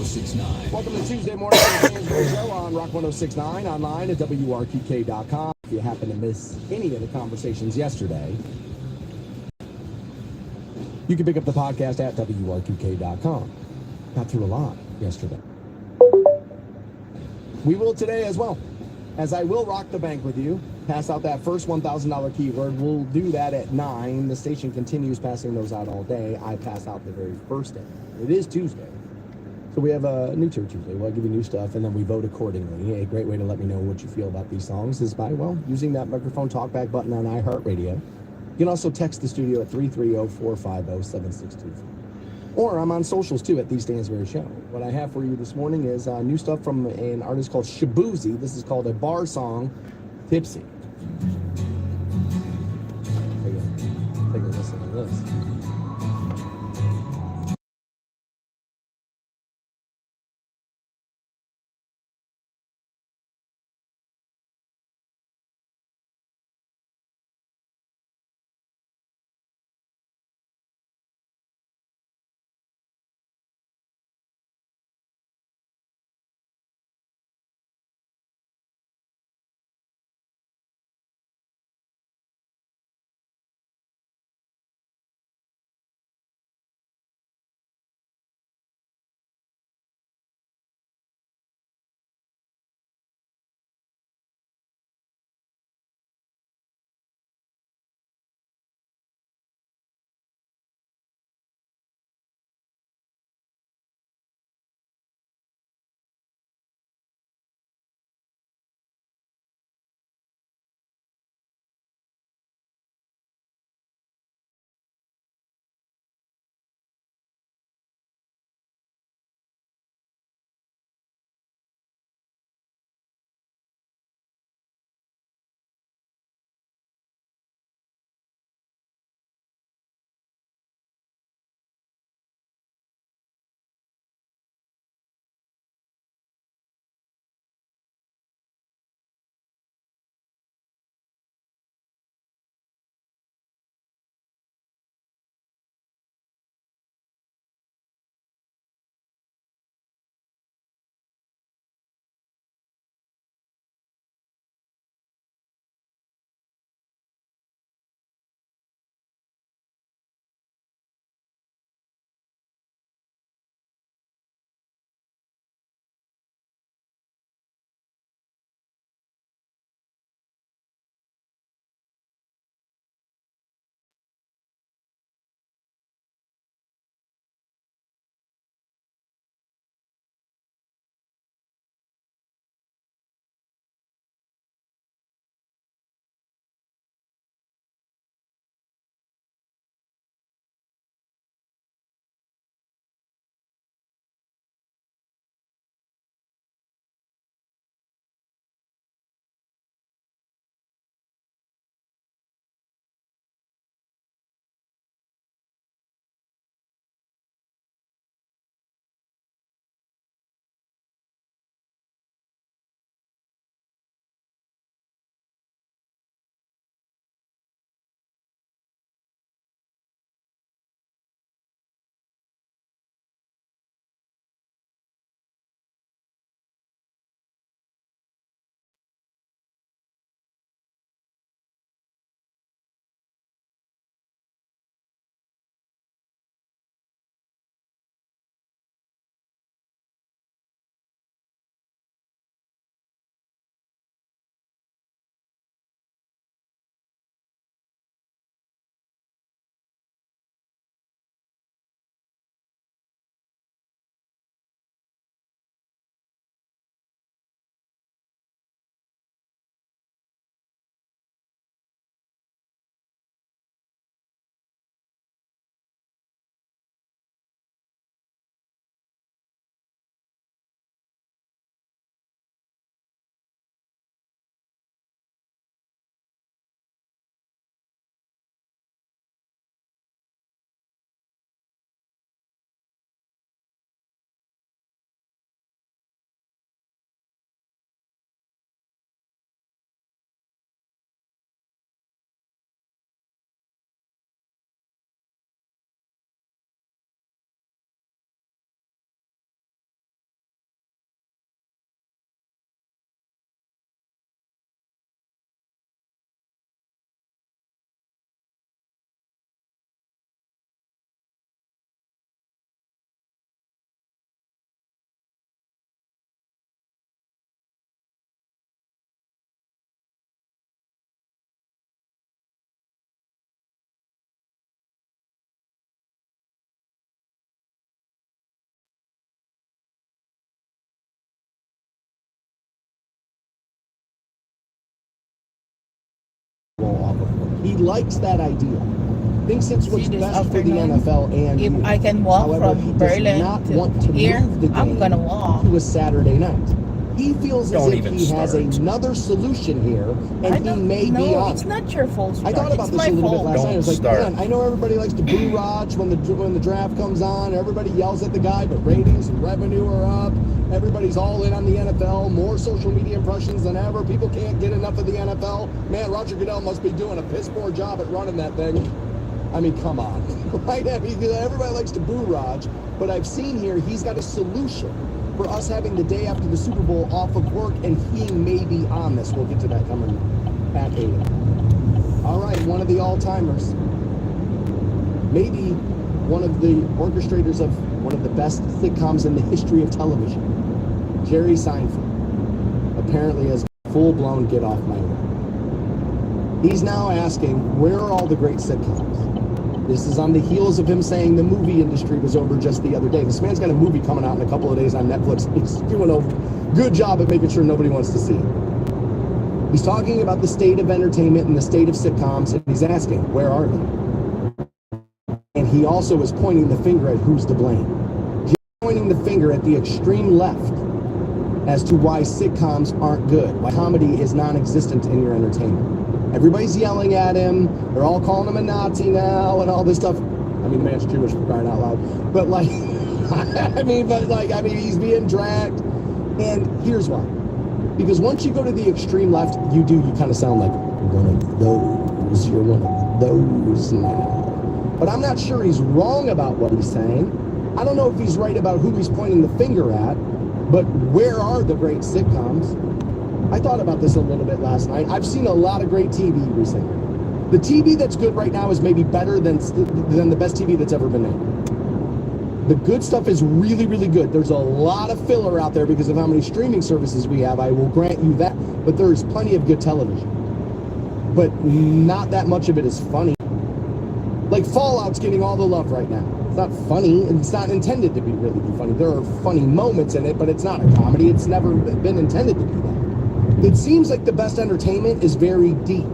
1069. Welcome to Tuesday morning on the James Show on Rock 1069, online at WRQK.com. If you happen to miss any of the conversations yesterday, you can pick up the podcast at WRQK.com. Got through a lot yesterday. We will today as well, as I will rock the bank with you, pass out that first $1,000 keyword. We'll do that at 9. The station continues passing those out all day. I pass out the very first day. It is Tuesday. So we have a new Tour Tuesday. We'll give you new stuff, and then we vote accordingly. A great way to let me know what you feel about these songs is by, well, using that microphone talkback button on iHeartRadio. You can also text the studio at 330-450-7624. Or I'm on socials, too, at The Stansberry Show. What I have for you this morning is new stuff from an artist called Shabuzi. This is called a bar song, Tipsy. Take a listen to this. He likes that idea. Thinks it's what's See, this best for the afternoon, NFL and if you. I can walk However, he from does Berlin not want to here, move the I'm game gonna walk. to a Saturday night. He feels as Don't if even he has start. another solution here, I and he don't may be know. on It's it. not your fault. I thought about It's this my a little bit fault. last night. I was like, Don't man, I know everybody likes to boo Raj when the draft comes on. Everybody yells at the guy, but ratings and revenue are up. Everybody's all in on the NFL. More social media impressions than ever. People can't get enough of the NFL. Man, Roger Goodell must be doing a piss poor job at running that thing. I mean, come on, right? I mean, everybody likes to boo Raj, but I've seen here he's got a solution for us having the day after the Super Bowl off of work, and he may be on this. We'll get to that coming at 8. All right, one of the all-timers, maybe one of the orchestrators of one of the best sitcoms in the history of television, Jerry Seinfeld, apparently has full-blown get off my lawn. He's now asking, where are all the great sitcoms? This is on the heels of him saying the movie industry was over just the other day. This man's got a movie coming out in a couple of days on Netflix. He's doing a good job at making sure nobody wants to see it. He's talking about the state of entertainment and the state of sitcoms, and he's asking, where are they? And he also is pointing the finger at who's to blame. He's pointing the finger at the extreme left as to why sitcoms aren't good, why comedy is non-existent in your entertainment. Everybody's yelling at him. They're all calling him a Nazi now and all this stuff. I mean, the man's Jewish, for crying out loud. But like, he's being dragged. And here's why. Because once you go to the extreme left, you kind of sound like one of those. You're one of those now. But I'm not sure he's wrong about what he's saying. I don't know if he's right about who he's pointing the finger at. But where are the great sitcoms? I thought about this a little bit last night. I've seen a lot of great TV recently. The TV that's good right now is maybe better than the best TV that's ever been made. The good stuff is really, really good. There's a lot of filler out there because of how many streaming services we have. I will grant you that. But there's plenty of good television. But not that much of it is funny. Like Fallout's getting all the love right now. It's not funny. It's not intended to be really funny. There are funny moments in it, but it's not a comedy. It's never been intended to be that. It seems like the best entertainment is very deep,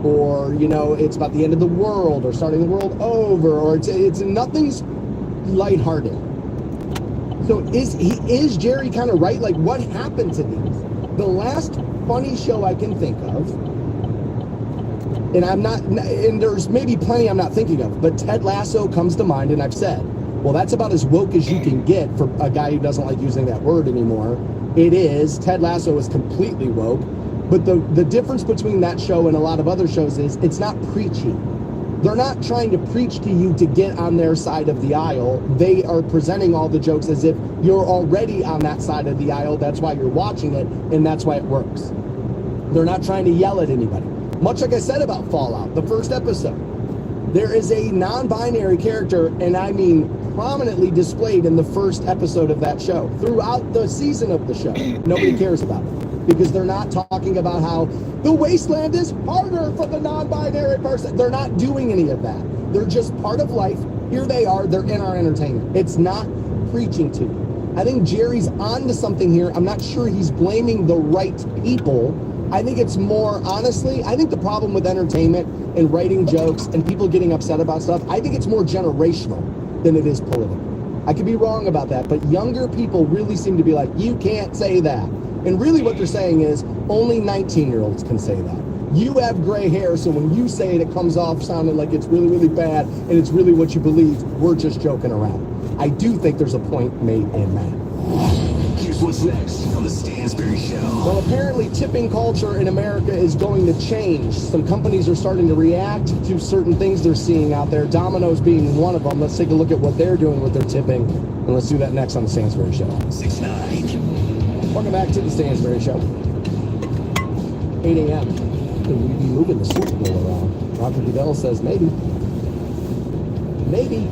or it's about the end of the world, or starting the world over, or it's nothing's lighthearted. So is Jerry kind of right? Like, what happened to these? The last funny show I can think of, and there's maybe plenty I'm not thinking of, but Ted Lasso comes to mind, and I've said, well, that's about as woke as you can get for a guy who doesn't like using that word anymore. It is. Ted Lasso is completely woke. But the difference between that show and a lot of other shows is it's not preachy. They're not trying to preach to you to get on their side of the aisle. They are presenting all the jokes as if you're already on that side of the aisle. That's why you're watching it, and that's why it works. They're not trying to yell at anybody. Much like I said about Fallout, the first episode. There is a non-binary character, and I mean prominently displayed in the first episode of that show. Throughout the season of the show, nobody cares about it because they're not talking about how the wasteland is harder for the non-binary person. They're not doing any of that. They're just part of life. Here they are. They're in our entertainment. It's not preaching to you. I think Jerry's onto something here. I'm not sure he's blaming the right people. I think it's more, honestly, I think the problem with entertainment and writing jokes and people getting upset about stuff, I think it's more generational than it is political. I could be wrong about that, but younger people really seem to be like, you can't say that. And really what they're saying is only 19-year-olds can say that. You have gray hair, so when you say it, it comes off sounding like it's really, really bad and it's really what you believe. We're just joking around. I do think there's a point made in that. Here's what's next on the Stansberry Show. Well, apparently tipping culture in America is going to change. Some companies are starting to react to certain things they're seeing out there, Domino's being one of them. Let's take a look at what they're doing with their tipping, and let's do that next on the Stansberry Show. 6-9. Welcome back to the Stansberry Show. 8 a.m. Could we be moving the Super Bowl around? Roger Goodell says maybe. Maybe.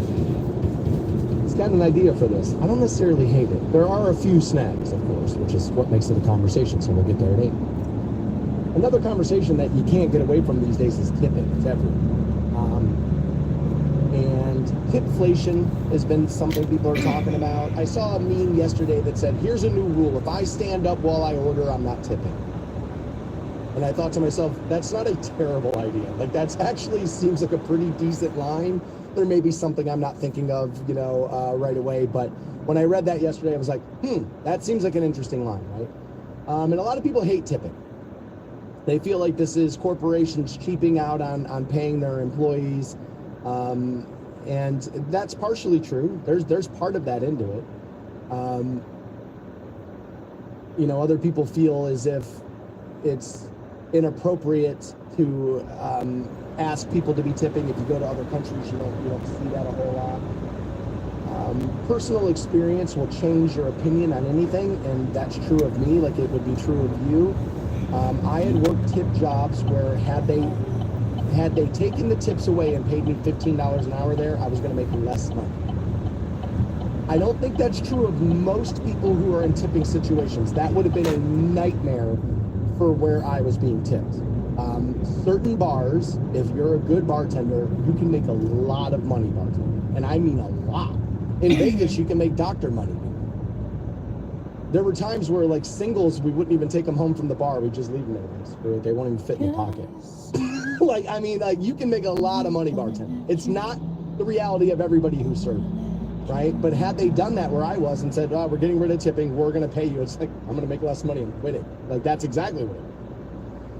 He's got an idea for this. I don't necessarily hate it. There are a few snags, of course, which is what makes it a conversation, so we'll get there at 8. Another conversation that you can't get away from these days is tipping. It's everywhere. And tipflation has been something people are talking about. I saw a meme yesterday that said, here's a new rule. If I stand up while I order, I'm not tipping. And I thought to myself, that's not a terrible idea. Like, that's actually seems like a pretty decent line. There may be something I'm not thinking of, right away. But when I read that yesterday, I was like, that seems like an interesting line, right? And a lot of people hate tipping. They feel like this is corporations cheaping out on paying their employees. And that's partially true. There's part of that into it. Other people feel as if it's inappropriate to ask people to be tipping. If you go to other countries, you don't see that a whole lot. Personal experience will change your opinion on anything, and that's true of me, like it would be true of you. I had worked tip jobs where had they taken the tips away and paid me $15 an hour there, I was going to make less money. I don't think that's true of most people who are in tipping situations. That would have been a nightmare for where I was being tipped. Certain bars, if you're a good bartender, you can make a lot of money bartending. And I mean a lot. In Vegas, you can make doctor money. There were times where, like, singles, we wouldn't even take them home from the bar. We'd just leave them there. They won't even fit in the pocket. You can make a lot of money bartending. It's not the reality of everybody who serves, right? But had they done that where I was and said, we're getting rid of tipping, we're going to pay you, it's like, I'm going to make less money and quit it. Like, that's exactly what it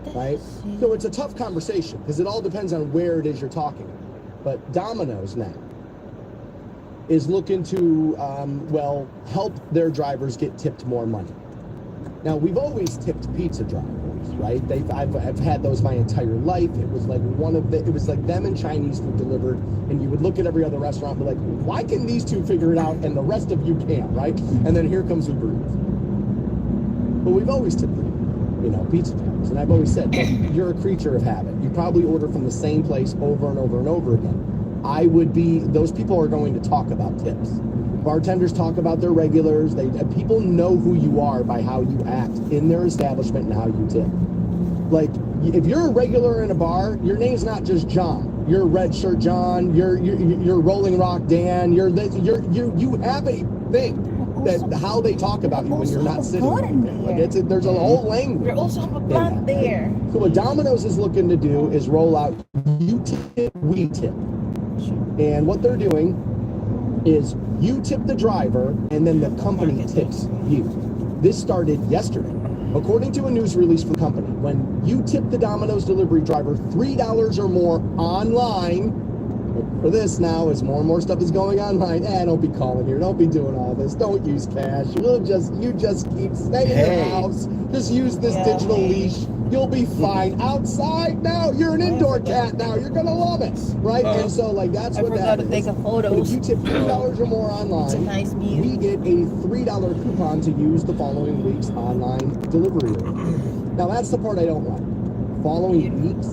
is, right? So it's a tough conversation because it all depends on where it is you're talking about. But Domino's now is looking to, help their drivers get tipped more money. Now, we've always tipped pizza drivers, right? I've had those my entire life. It was like it was like them and Chinese food delivered, and you would look at every other restaurant and be like, why can these two figure it out and the rest of you can't, right? And then here comes Uber Eats. But we've always tipped pizza drivers. And I've always said, you're a creature of habit. You probably order from the same place over and over and over again. Those people are going to talk about tips. Bartenders talk about their regulars. People know who you are by how you act in their establishment and how you tip. Like, if you're a regular in a bar, your name's not just John. You're Red Shirt John. You're Rolling Rock Dan. You have a thing that how they talk about you when you're not sitting there. Like there's a whole language. You're also have a blunt there. So what Domino's is looking to do is roll out you tip, we tip. And what they're doing is you tip the driver and then the company tips you. This started yesterday. According to a news release from the company, when you tip the Domino's delivery driver $3 or more online, for this now, as more and more stuff is going online, don't be calling here, don't be doing all this, don't use cash, you just keep staying in your house, just use this digital leash, you'll be fine. Outside now, you're an indoor cat now, you're gonna love it, right? And so, like, that's what that is. I forgot to take a photo. But if you tip $3 or more online, it's a nice view. we get a $3 coupon to use the following week's online delivery rate. Now, that's the part I don't like. Following weeks.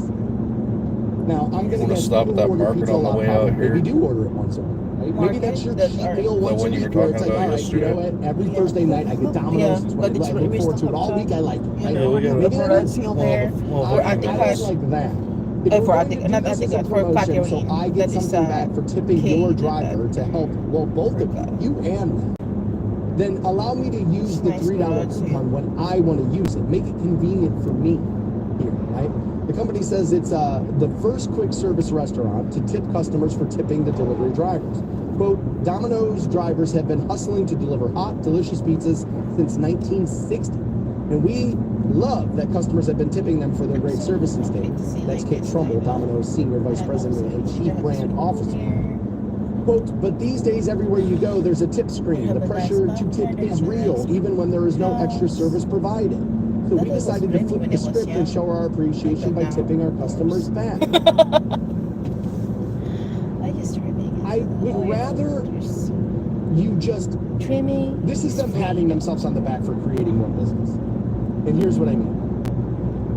Now, I'm going to guess stop at that market on the way out here. Maybe do order it once a week, right? Maybe that's your cheat meal once a week where it's like, all right, you know what? Every Thursday night I get Domino's. It's what I look forward to it all week. I like it. Right? Maybe that's still there. I like that. I think that's for packaging. So I get something back for tipping your driver to help, both of you and them. Then allow me to use the $3 coupon when I want to use it. Make it convenient for me here, right? The company says it's the first quick service restaurant to tip customers for tipping the delivery drivers. Quote, Domino's drivers have been hustling to deliver hot, delicious pizzas since 1960. And we love that customers have been tipping them for their great service and stay. That's Kate Trumbull, Domino's Senior Vice President and Chief Brand Officer. Quote, but these days everywhere you go, there's a tip screen. The pressure to tip is real, even when there is no extra service provided. So we decided to flip the script and show our appreciation by tipping our customers back. I would rather you just trimming. This is them patting themselves on the back for creating more business. And here's what I mean.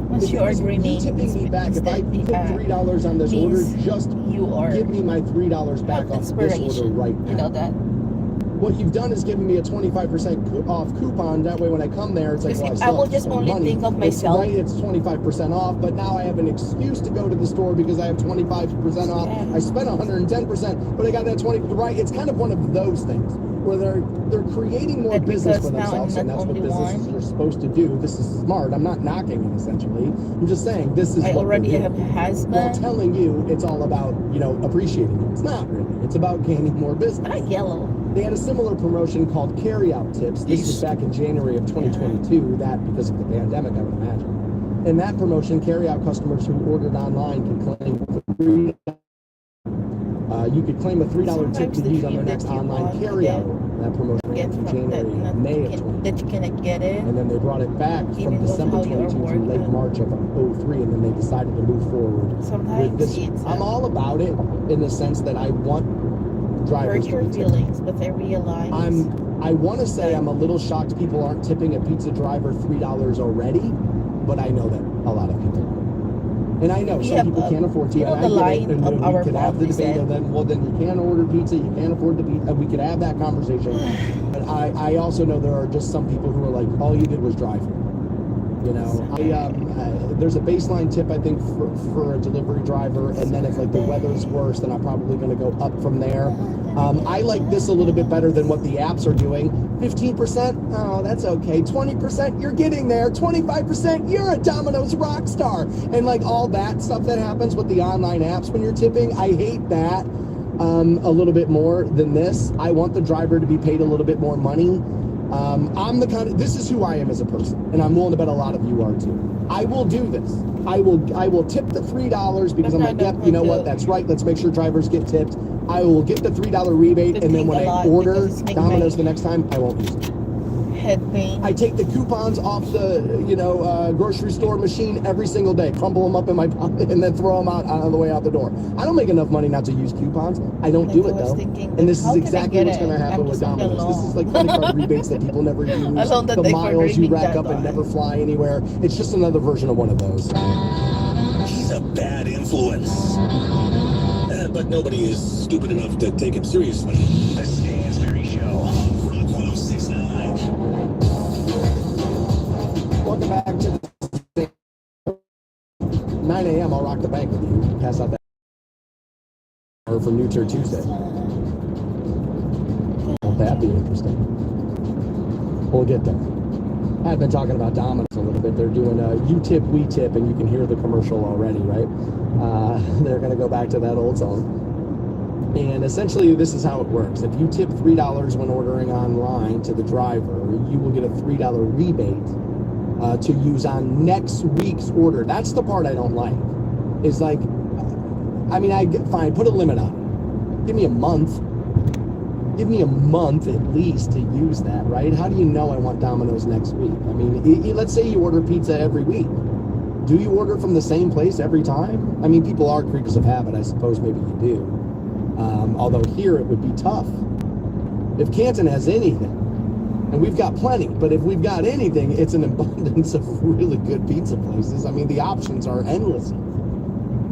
Once you are grooming, you tipping me back, if I put $3 on this order, just give me my $3 back off this order right now. You know that. What you've done is given me a 25% off coupon. That way, when I come there, it's like, well, I will just only think of myself. It's 25% off, but now I have an excuse to go to the store because I have 25% off. I spent 110%, but I got that 20. Right? It's kind of one of those things where they're creating more But business because for now I'm themselves, and not that's what only businesses one. are supposed to do. This is smart. I'm not knocking it, essentially. I'm just saying this is I what already they're have a doing. While husband. telling you it's all about, appreciating it. It's not really. It's about gaining more business. I like yellow. They had a similar promotion called carryout tips. This was back in January of 2022. That because of the pandemic, I would imagine. In that promotion, carryout customers who ordered online can claim you could claim a $3 tip Sometimes to the use on their cream next that you online want, carryout then order. That promotion Get ran from from January that, and May of 20. that you cannot get it. And then they brought it back from Even with December how you are 22 to late working. March of 03, and then they decided to move forward with Sometimes this. it's I'm all about it in the sense that I want drivers hurt your to be tipped. feelings, but I realize I want to say I'm a little shocked people aren't tipping a pizza driver $3 already, but I know that a lot of people are. And I know we some have people can't afford to, you know and the I get line it, and of we our could have the mom debate, said, and then you can't order pizza, you can't afford the pizza, we could have that conversation. But I also know there are just some people who are like, all you did was drive here. There's a baseline tip, I think, for a delivery driver, and then if like the weather's worse, then I'm probably going to go up from there. I like this a little bit better than what the apps are doing. 15%, oh, that's okay. 20%, you're getting there. 25%, you're a Domino's rock star. And like all that stuff that happens with the online apps when you're tipping, I hate that a little bit more than this. I want the driver to be paid a little bit more money. I'm the kind of, this is who I am as a person, and I'm willing to bet a lot of you are too. I will do this. I will tip the $3 because I'm like, yep, you know what, that's right, let's make sure drivers get tipped. I will get the $3 rebate, and then when I order Domino's the next time, I won't use it. Head pain. I take the coupons off the, grocery store machine every single day, crumple them up in my pocket, and then throw them out on the way out the door. I don't make enough money not to use coupons. I don't do it though. And this is exactly what's going to happen with Domino's. This is like credit card rebates that people never use. The miles you rack up and never fly anywhere. It's just another version of one of those. He's a bad influence. But nobody is stupid enough to take him seriously. The Stansberry Show on Rock 106.9. Welcome back to the 9 a.m. I'll rock the bank with you. Pass out that for New Tour Tuesday. Won't that be interesting? We'll get there. I've been talking about Domino's a little bit. They're doing you tip, we tip, and you can hear the commercial already, right? They're going to go back to that old song. And essentially, this is how it works. If you tip $3 when ordering online to the driver, you will get a $3 rebate to use on next week's order. That's the part I don't like. Is like, fine, put a limit on it. Give me a month. Give me a month at least to use that, right? How do you know I want Domino's next week? I mean, let's say you order pizza every week. Do you order from the same place every time? I mean, people are creatures of habit. I suppose maybe you do. Although here it would be tough. If Canton has anything, and we've got plenty, but if we've got anything, it's an abundance of really good pizza places. I mean, the options are endless here.